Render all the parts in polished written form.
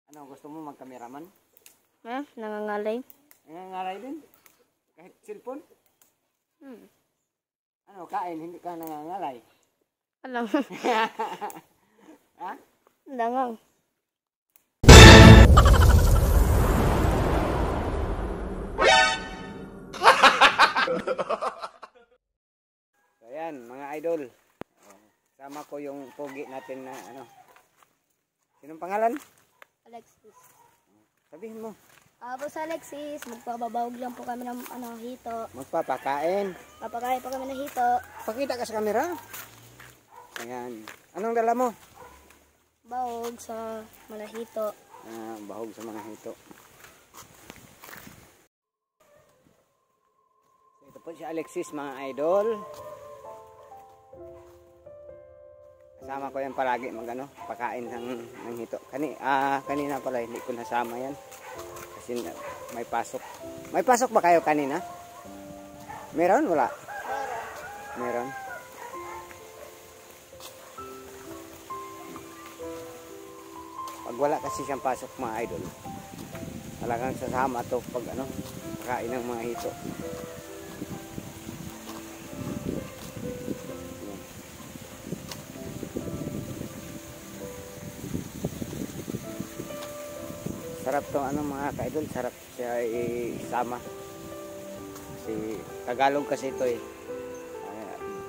Ano, gusto mo mag-cameraman? Ha? Nangangalay? Nangangalay din? Kahit cellphone? Hmm. Ano, kain, hindi ka nangangalay? Alam. Ha? Langang. So, ayan, mga idol. Sama ko yung pogi natin na ano. Sinong pangalan? Alexis. Sabihin mo. Boss Alexis, magpababawag lang po kami ng hito. Magpapakain. Papakain po kami ng hito. Pakita ka sa camera. Ayan. Anong dala mo? Bawog sa malahito. Bahog sa mga hito. So, ito po si Alexis, mga idol. Kasama ko yan palagi pakain ng hito. Kanina pala hindi ko nasama yan. Kasi may pasok. May pasok ba kayo kanina? Meron? Wala? Meron. Pag wala kasi siyang pasok, mga idol, talagang sasama to pag pakain ng mga hito. Sarap to mga ka-idol, sarap siya isama. Kasi Tagalog kasi ito eh.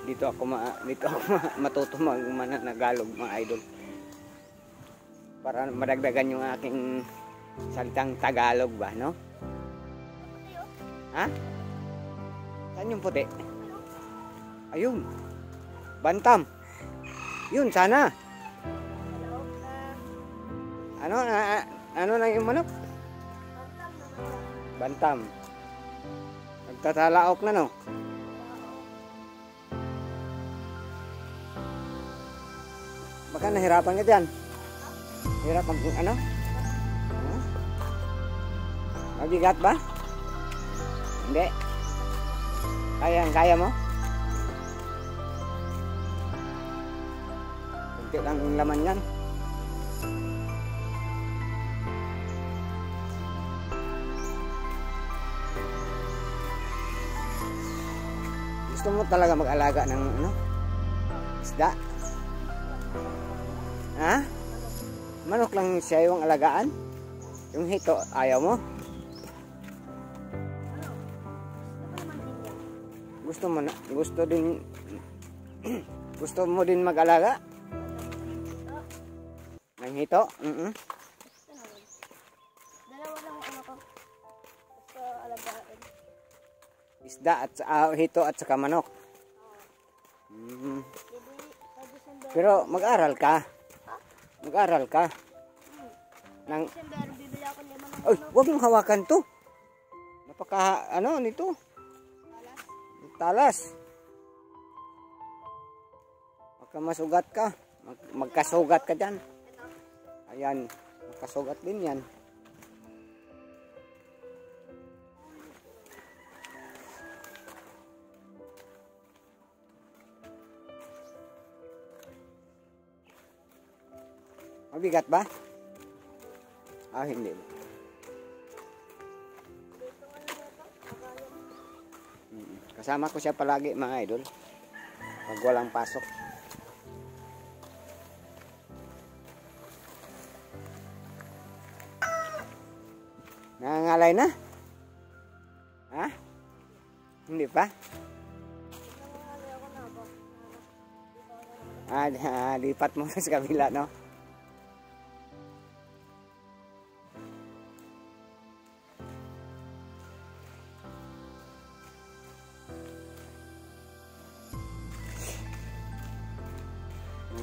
Dito ako matuto Nagalog, mga idol. Para madagdagan yung aking salitang Tagalog ba, no? Ha? Saan yung puti? Ayun. Bantam. Yun, sana. Ano na yung manok? Bantam. Nagtatalaok na, no? Baka nahirapan ka dyan. Hirap ano? Mabigat ba? Hindi. Kaya mo? Kunti lang yung laman yan. Gusto mo talaga mag-alaga ng isda? Ha? Manok lang siya yung alagaan? Yung hito, ayaw mo? Gusto mo din mag-alaga? Ng hito? Dalawa lang ko. Gusto alagaan. Isda at hito at saka manok. Pero mag-aral ka? Mag-aral ka? December, bibili ako ng manok. Ay, huwag mong hawakan to. Napaka, nito? Talas. Baka masugat ka. Magkasugat ka dyan. Ayan, magkasugat din yan. Mabigat ba? Hindi. Kasama ko siya palagi, mga idol. Pag walang pasok. Nangangalay na? Ha? Hindi pa? Lipat mo sa kabila, no?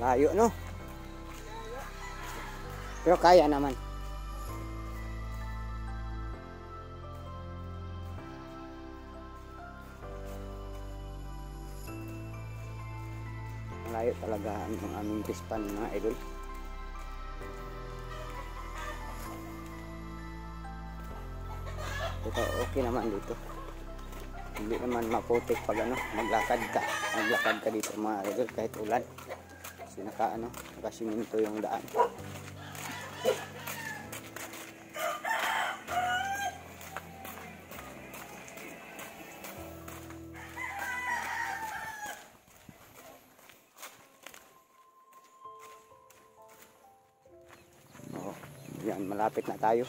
Layo, no? Pero kaya naman. Layo talaga ang aming pispan, mga idol. Ito okay naman dito. Hindi naman maputik pag maglakad ka dito, mga idol, kahit ulan. Kasi nakasiminto yung daan. Oh, yan, malapit na tayo.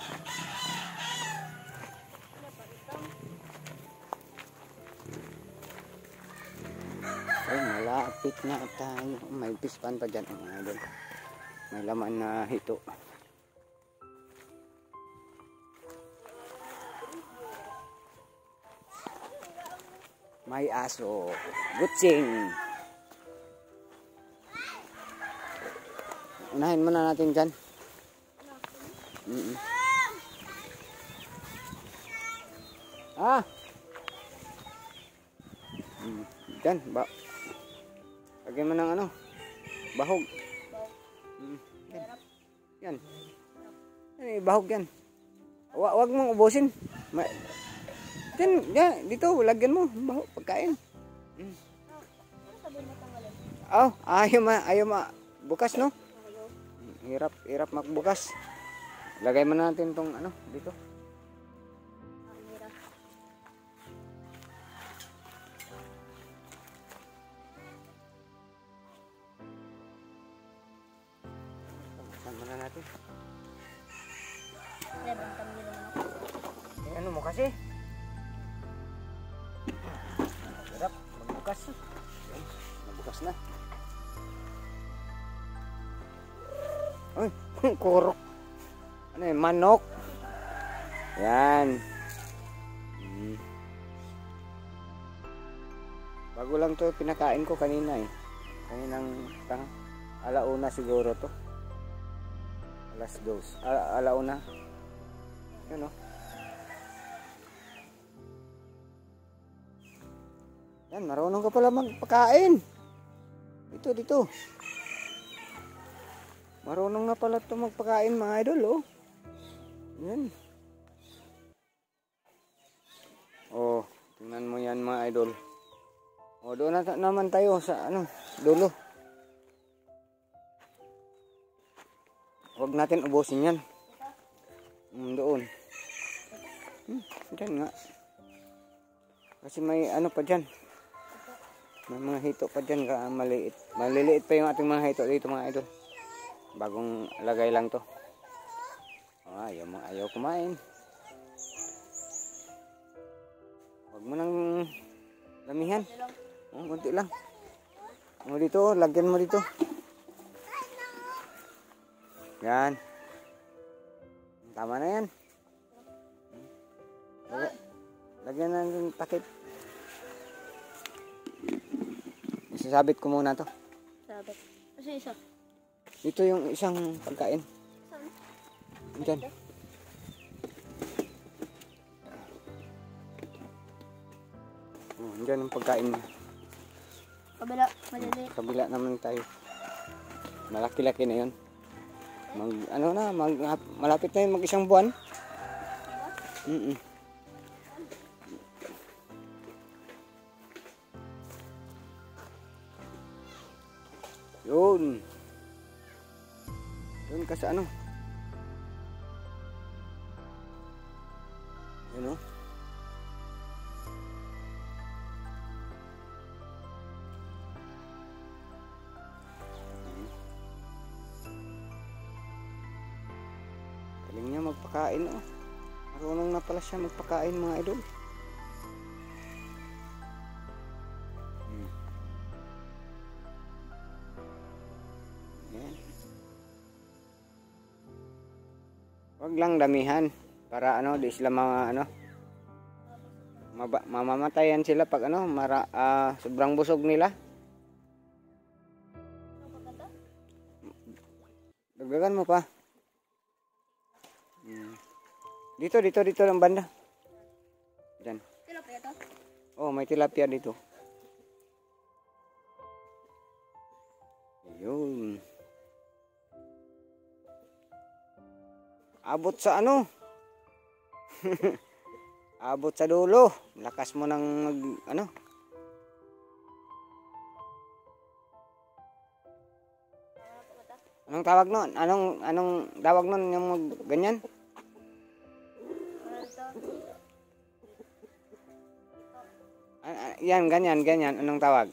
Ay, malapit na tayo. May pispan pa dyan, mga idol. May laman na hito. May aso. Gutsing. Unahin muna natin dyan. Ah! Dyan, lagyan mo ng bahog. Yan. Yan. Bahog yan. Wag mong ubusin. Yan, dito, lagyan mo. Bahog, pagkain. Oh, ayaw bukas, no? Hirap magbukas. Lagay mo natin tong dito. Muna natin. Ano mo kasi? Hirap, magbukas. Magbukas na. Ay, kurok. Ano yun? Manok. Yan. Bago lang to pinakain ko kanina eh. Kaninang alauna siguro to. Alas 2. Alauna. Yun o. Yan, marunong ka pala magpakain. Dito. Marunong nga pala ito magpakain, mga idol, oh. Yan. Oh, tingnan mo yan, mga idol. Oh, doon na naman tayo sa dulo. Huwag natin ubusin yan. Doon. Diyan nga. Kasi may pa dyan. May mga hito pa dyan, maliit. Maliliit pa yung ating mga hito dito, mga idol. Bagong lagay lang to. Ayaw kumain. Huwag mo nang damihan. Kunti lang. Dito, lagyan mo dito. Yan. Tama na yan. Lagyan na ng takip. Isasabit ko muna to. Sabit. Kasi isa. Dito yung isang pagkain. Saan? Diyan. Diyan ang pagkain niya. Kabila, maliliit. Kabila naman tayo. Malaki-laki na yun. Malapit na yun mag-isang buwan. Yun. Yun kasi Yun o. Galing niya magpakain o. Marunong na pala siya magpakain, mga idol. Yan. Wag lang damihan para di sila mamamatayan sila pag sobrang busog nila. Dagdagan mo pa. Dito ng banda. Diyan. Tilapia to? Oh, may tilapia dito. Ayun. Abot sa abot sa dulo. Lakas mo ng Anong tawag nun? Anong tawag nun yung ganyan? Yan, ganyan. Anong tawag?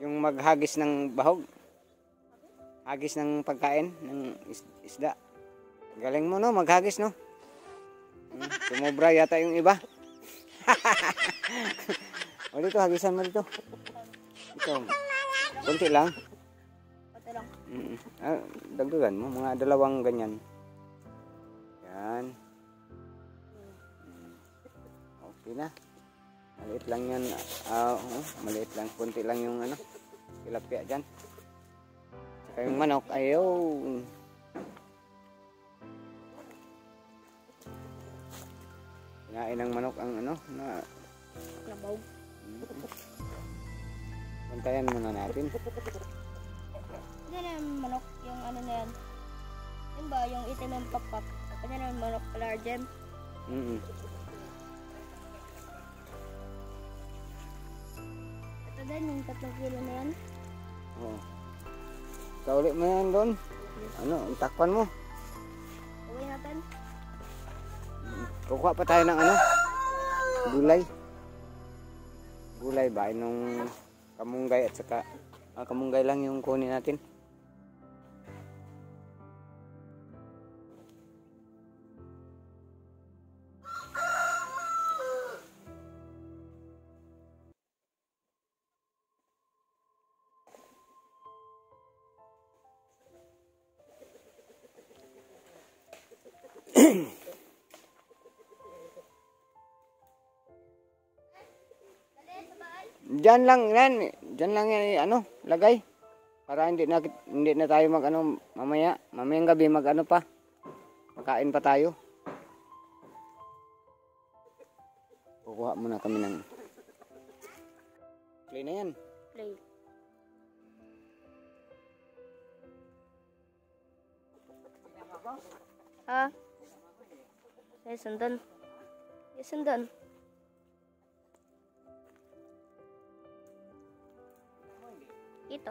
Yung maghagis ng bahog. Hagis ng pagkain ng isda. Galing mo, no? Maghagis, no? Sumobra yata yung iba. O dito, hagisan mo dito. Ito. Kunti lang. Ito lang. Dagdagan mo. Mga 2 ganyan. Yan. Okay na. Maliit lang yan. Maliit lang. Kunti lang yung tilapia dyan. Saka yung manok. Ayun. Kinain ng manok ang Labaw. Bantayan muna natin. Yan yung manok, yung ano na yan. Yun ba, yung itim ng pakpak. Tapos yan yung manok largem. Ito din, yung 3 kilo na yan. Oo. Kauli mo yan doon. Takpan mo. Uwi natin. Kukuha pa tayo ng gulay. Gulay ba? Nung kamunggay at saka kamunggay lang yung kunin natin. Diyan lang yan, lagay. Para hindi na tayo mamayang gabi pa. Makain pa tayo. Kukuha muna kami ng play na yan. Play. Sundan. Sundan. Ito.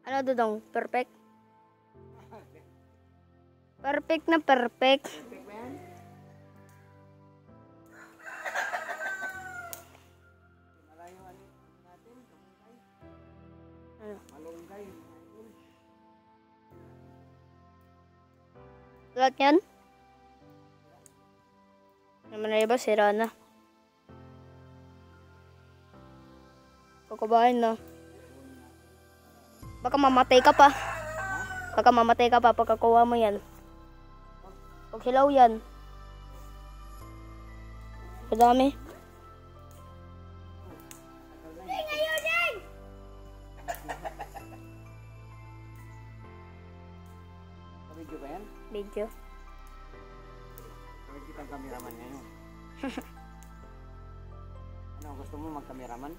Ano dudong? Perfect? Perfect na perfect. Malunggay. Lahat yan? Naman na iba, sira na. Kukubain na. Baka mamatay ka pa. Baka mamatay ka pa pagkakuha mo yan. Pag hilaw yan. Madami. Video ba yan? Video. Kami kitang kameraman ngayon. Gusto mo mag-kameraman?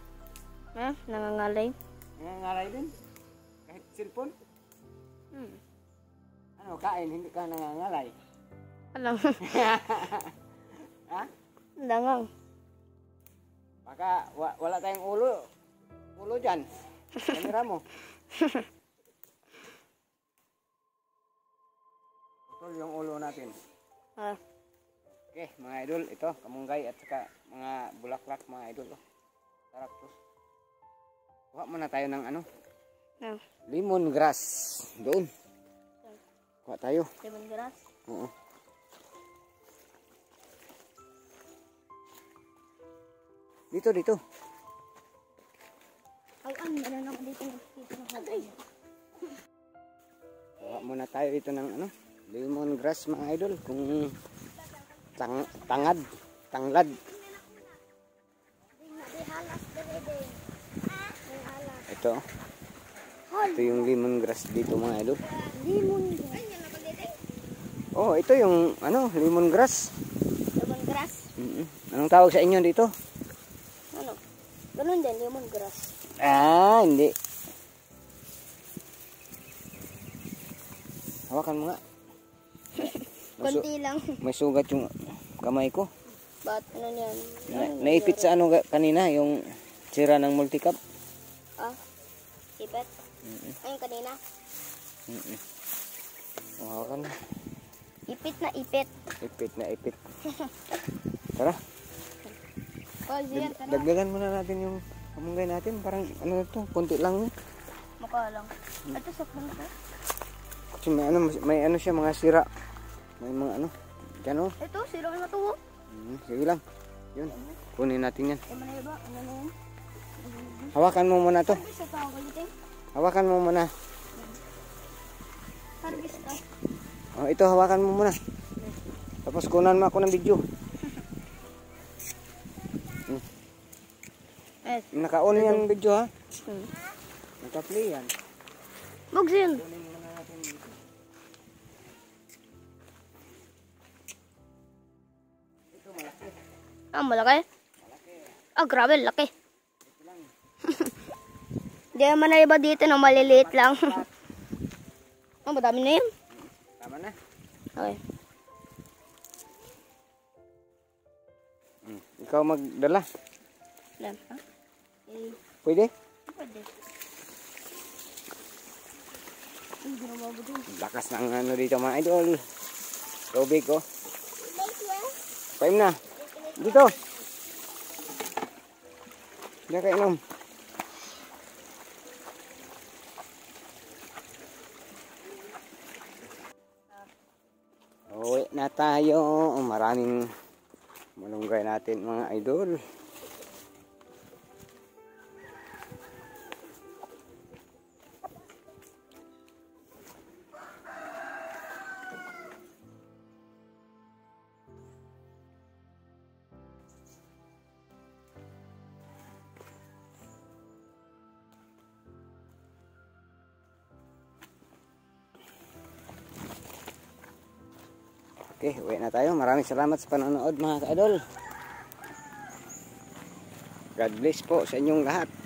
Nangangalay. Nangangalay din? Kahit cellphone? Kain, hindi ka nangangalay? Alam. Ha? Langang. Baka wala tayong ulo dyan. Kamera mo. Putol yung ulo natin. Okay, mga idol, ito, kamunggay at saka mga bulaklak, mga idol. Sarap to. Kuha muna tayo ng lemongrass. Doon. Kuha tayo. Lemongrass? Oo. Dito. Ay, ano naman dito na hagay. Kuha muna tayo dito ng lemongrass, mga idol. Kung tanglad. Ito yung lemongrass dito, mga idol. Lemongrass. Oh, ito yung lemongrass. Lemongrass? Anong tawag sa inyo dito? Ano? Ganun din, lemongrass. Hindi. Hawakan mo nga. Konti lang. May sugat yung kamay ko. dapat, ano yan? Naipit sa ano kanina, yung sira ng multicap. Ah, ipit? Ayun kanina. Hawakan na. Ipit na ipit. Ipit na ipit. Tara. Oh, Zian, tara. Dagdagan muna natin yung kamunggay natin. Parang ano to, konti lang. Mukha lang. Ito saktan ko. Kasi may ano siya, mga sira. May mga ano. Diyan o. Ito, sira na to. Sige lang. Yun. Kunin natin yan. Ano na ba? Ano na yan? Hawakan mo muna to. Harvest ito ako ulit eh. Hawakan mo muna. Harvest to. Oh, ito, hawakan mo muna. Tapos kunan mo ako ng video. Naka-on yan video ha. Naka-play yan. Bugsin. Kunin muna natin dito. Ito malaki. Ah, malaki? Ah, grabe, laki. Hindi naman na iba dito na maliliit lang. Oh, madami na yun. Tama na. Okay. Ikaw magdala. Alam, ha? Eh, Pwede? pwede. Hindi na mabudin. Lakas ng ano dito mga idol. Tubig oh. Paim na. Dito. Diyan ka inom. Uwi na tayo. Maraming malunggay natin mga idol. Okay, uwi na tayo. Maraming salamat sa panonood mga ka-idol. God bless po sa inyong lahat.